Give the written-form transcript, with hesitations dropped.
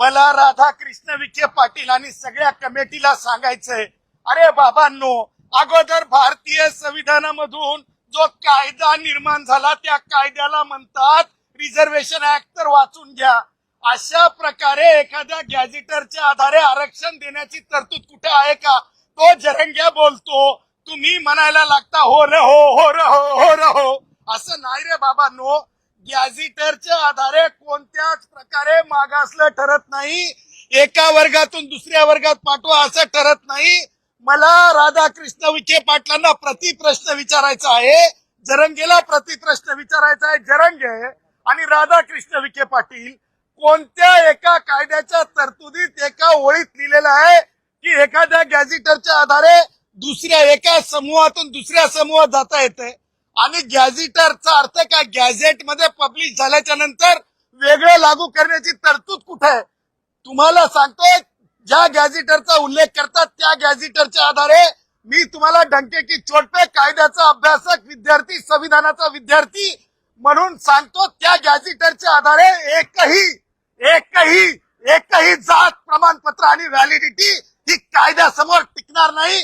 मला राधाकृष्ण विखे पाटील आणि सगळ्या कमिटीला सांगायचंय, अरे बाबांनो, अगोदर भारतीय संविधानामधून जो कायदा निर्माण झाला त्या कायद्याला म्हणतात रिझर्वेशन ऍक्ट, तर वाचून घ्या. अशा प्रकारे एखाद्या गॅझेटरच्या आधारे आरक्षण देण्याची तरतूद कुठे आहे का? तो जरंग्या बोलतो, तुम्ही म्हणायला लागता हो रे हो, हो रे हो, हो रे हो. असं नाही रे बाबांनो. गॅझेटरच्या आधारे कोणत्याच प्रकारे मागासलं ठरत नाही. एका वर्गातून दुसऱ्या वर्गात पाठवा असं ठरत नाही. मला राधाकृष्ण विखे पाटलांना प्रतिप्रश्न विचारायचा आहे, जरंगेला प्रतिप्रश्न विचारायचा आहे. जरंगे आणि राधाकृष्ण विखे पाटील, कोणत्या एका कायद्याच्या तरतुदीत एका ओळीत लिहिलेलं आहे की एखाद्या गॅझेटरच्या आधारे दुसऱ्या एका समूहातून दुसऱ्या समूहात जाता येते? आणि गॅझेटरचा अर्थ काय? गॅझेट मध्ये पब्लिश झाल्याच्या नंतर वेगळं लागू करण्याची तरतूद कुठे आहे? तुम्हाला सांगतोय, ज्या गॅझेटरचा उल्लेख करतात त्या गॅझेटरच्या आधारे मी तुम्हाला डंके की चोट पे कायद्याचा अभ्यासक विद्यार्थी, संविधानाचा विद्यार्थी म्हणून सांगतो, त्या गॅझेटरच्या आधारे एकही जात प्रमाणपत्र आणि व्हॅलिडिटी ही कायद्यासमोर टिकणार नाही.